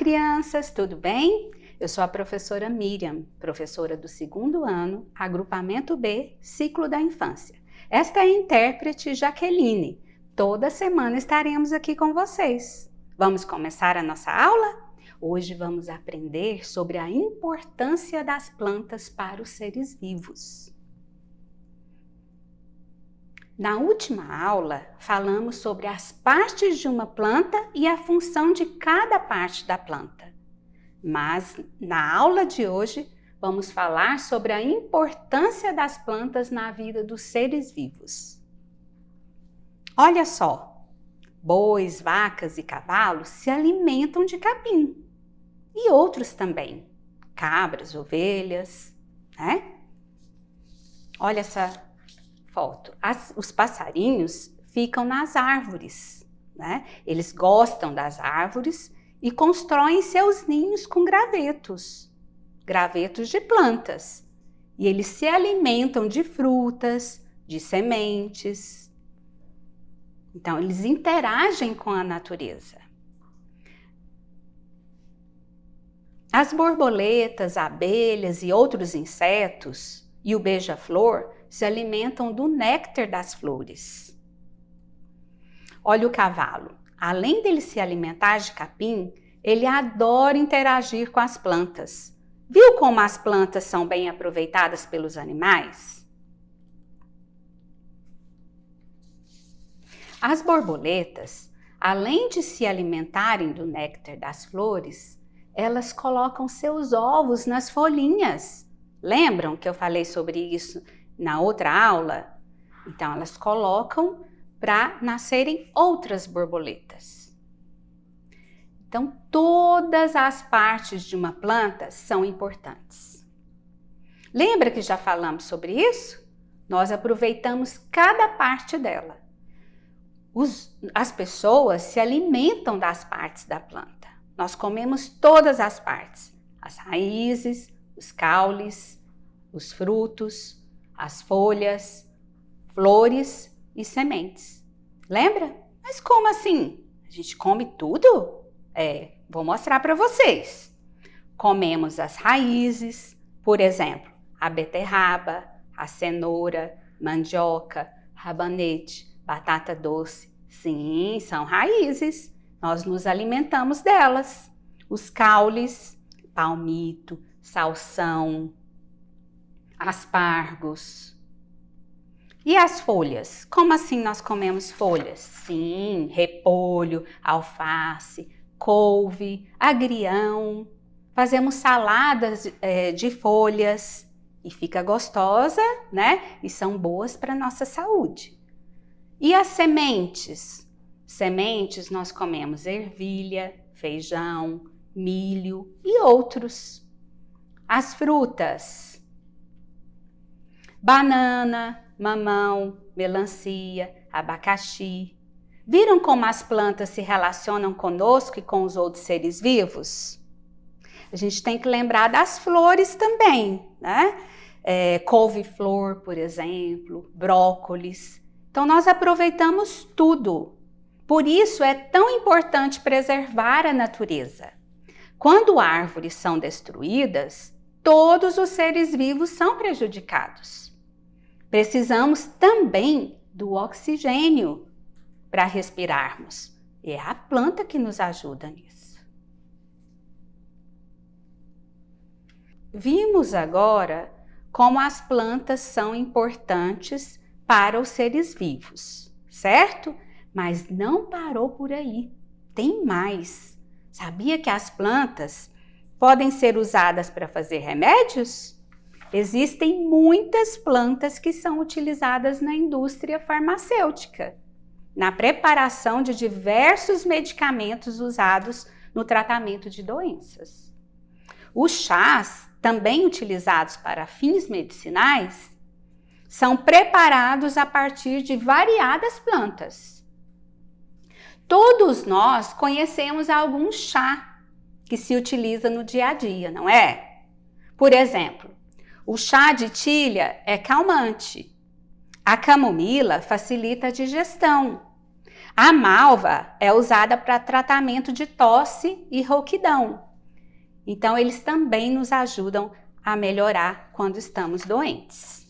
crianças, tudo bem? Eu sou a professora Miriam, professora do 2º ano, agrupamento B, ciclo da infância. Esta é a intérprete Jaqueline. Toda semana estaremos aqui com vocês. Vamos começar a nossa aula? Hoje vamos aprender sobre a importância das plantas para os seres vivos. Na última aula, falamos sobre as partes de uma planta e a função de cada parte da planta. Mas na aula de hoje, vamos falar sobre a importância das plantas na vida dos seres vivos. Olha só, bois, vacas e cavalos se alimentam de capim. E outros também, cabras, ovelhas, né? Olha essa foto. Os passarinhos ficam nas árvores, né? Eles gostam das árvores e constroem seus ninhos com gravetos de plantas. E eles se alimentam de frutas, de sementes. Então, eles interagem com a natureza. As borboletas, abelhas e outros insetos e o beija-flor se alimentam do néctar das flores. Olha o cavalo. Além dele se alimentar de capim, ele adora interagir com as plantas. Viu como as plantas são bem aproveitadas pelos animais? As borboletas, além de se alimentarem do néctar das flores, elas colocam seus ovos nas folhinhas. Lembram que eu falei sobre isso na outra aula? Então, elas colocam para nascerem outras borboletas. Então, todas as partes de uma planta são importantes. Lembra que já falamos sobre isso? Nós aproveitamos cada parte dela. As pessoas se alimentam das partes da planta. Nós comemos todas as partes, as raízes, os caules, os frutos, as folhas, flores e sementes. Lembra? Mas como assim? A gente come tudo? Vou mostrar para vocês. Comemos as raízes, por exemplo, a beterraba, a cenoura, mandioca, rabanete, batata doce. Sim, são raízes. Nós nos alimentamos delas. Os caules, palmito, salsão, aspargos. E as folhas? Como assim nós comemos folhas? Sim, repolho, alface, couve, agrião. Fazemos saladas de folhas e fica gostosa, né? E são boas para a nossa saúde. E as sementes? Sementes nós comemos ervilha, feijão, milho e outros. As frutas? Banana, mamão, melancia, abacaxi. Viram como as plantas se relacionam conosco e com os outros seres vivos? A gente tem que lembrar das flores também, né? Couve-flor, por exemplo, brócolis. Então, nós aproveitamos tudo. Por isso, é tão importante preservar a natureza. Quando árvores são destruídas, todos os seres vivos são prejudicados. Precisamos também do oxigênio para respirarmos. É a planta que nos ajuda nisso. Vimos agora como as plantas são importantes para os seres vivos, certo? Mas não parou por aí. Tem mais. Sabia que as plantas podem ser usadas para fazer remédios? Existem muitas plantas que são utilizadas na indústria farmacêutica, na preparação de diversos medicamentos usados no tratamento de doenças. Os chás, também utilizados para fins medicinais, são preparados a partir de variadas plantas. Todos nós conhecemos algum chá que se utiliza no dia a dia, não é? Por exemplo, o chá de tilha é calmante. A camomila facilita a digestão. A malva é usada para tratamento de tosse e rouquidão. Então, eles também nos ajudam a melhorar quando estamos doentes.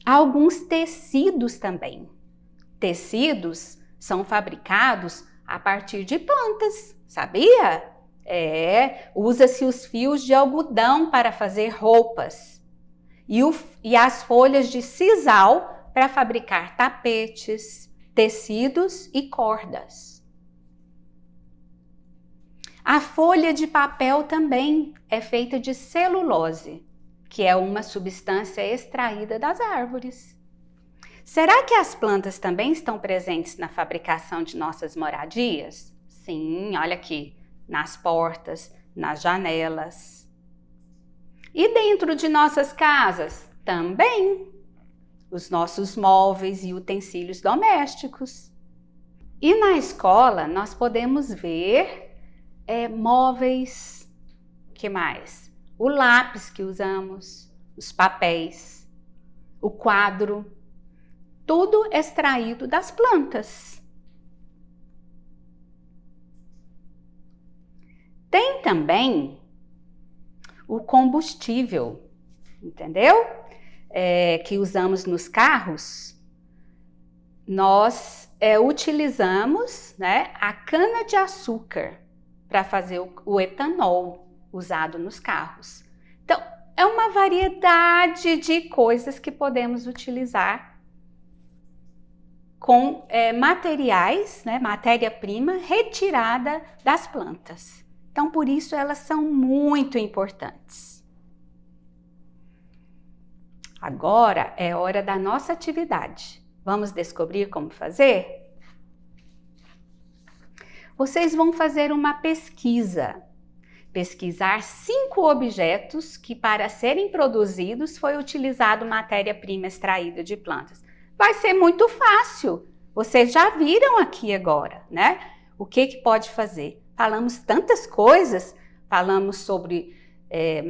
Alguns tecidos também. Tecidos são fabricados a partir de plantas, sabia? Usa-se os fios de algodão para fazer roupas e as folhas de sisal para fabricar tapetes, tecidos e cordas. A folha de papel também é feita de celulose, que é uma substância extraída das árvores. Será que as plantas também estão presentes na fabricação de nossas moradias? Sim, olha aqui, nas portas, nas janelas. E dentro de nossas casas? Também. Os nossos móveis e utensílios domésticos. E na escola nós podemos ver móveis, que mais? O lápis que usamos, os papéis, o quadro, tudo extraído das plantas. Tem também o combustível, entendeu? Que usamos nos carros. Nós utilizamos, né, a cana-de-açúcar para fazer o etanol usado nos carros. Então, é uma variedade de coisas que podemos utilizar com materiais, né, matéria-prima retirada das plantas. Então, por isso elas são muito importantes. Agora é hora da nossa atividade. Vamos descobrir como fazer? Vocês vão fazer uma pesquisa. Pesquisar 5 objetos que, para serem produzidos, foi utilizado matéria-prima extraída de plantas. Vai ser muito fácil. Vocês já viram aqui agora, né? O que pode fazer? Falamos tantas coisas. Falamos sobre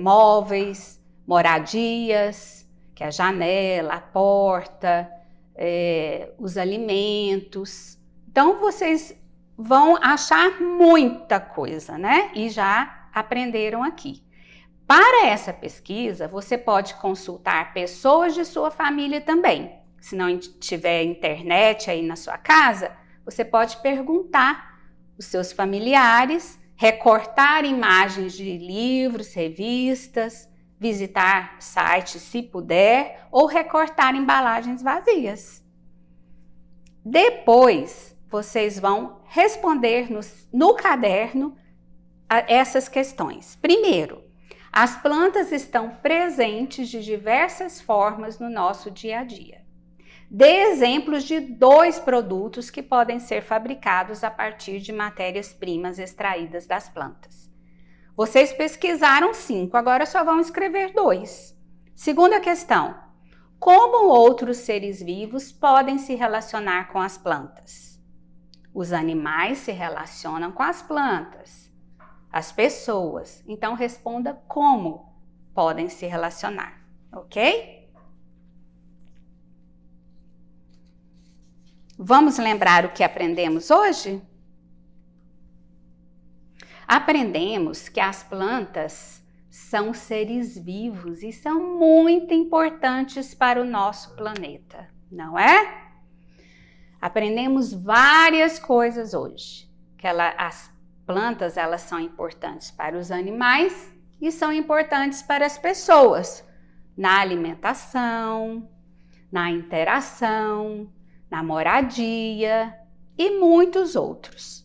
móveis, moradias, que é a janela, a porta, os alimentos. Então, vocês vão achar muita coisa, né? E já aprenderam aqui. Para essa pesquisa, você pode consultar pessoas de sua família também. Se não tiver internet aí na sua casa, você pode perguntar os seus familiares, recortar imagens de livros, revistas, visitar sites se puder, ou recortar embalagens vazias. Depois, vocês vão responder no caderno a essas questões. Primeiro, as plantas estão presentes de diversas formas no nosso dia a dia. Dê exemplos de 2 produtos que podem ser fabricados a partir de matérias-primas extraídas das plantas. Vocês pesquisaram 5, agora só vão escrever 2. Segunda questão: como outros seres vivos podem se relacionar com as plantas? Os animais se relacionam com as plantas. As pessoas. Então, responda como podem se relacionar, ok? Vamos lembrar o que aprendemos hoje? Aprendemos que as plantas são seres vivos e são muito importantes para o nosso planeta, não é? Aprendemos várias coisas hoje. As plantas, elas são importantes para os animais e são importantes para as pessoas, na alimentação, na interação, na moradia e muitos outros.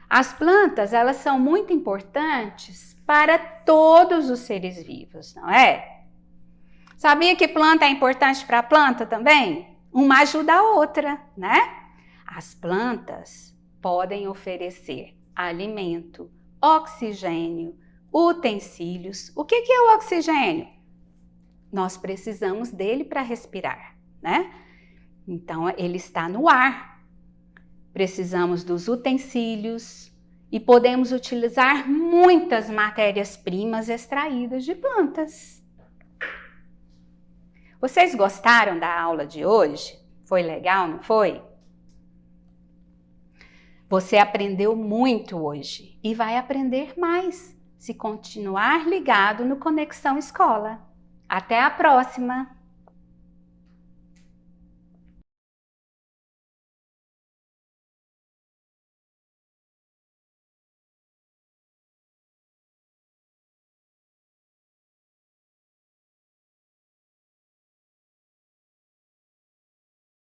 As plantas, elas são muito importantes para todos os seres vivos, não é? Sabia que planta é importante para a planta também? Uma ajuda a outra, né? As plantas podem oferecer alimento, oxigênio, utensílios. O que é o oxigênio? Nós precisamos dele para respirar, né? Então, ele está no ar. Precisamos dos utensílios e podemos utilizar muitas matérias-primas extraídas de plantas. Vocês gostaram da aula de hoje? Foi legal, não foi? Você aprendeu muito hoje e vai aprender mais se continuar ligado no Conexão Escola. Até a próxima!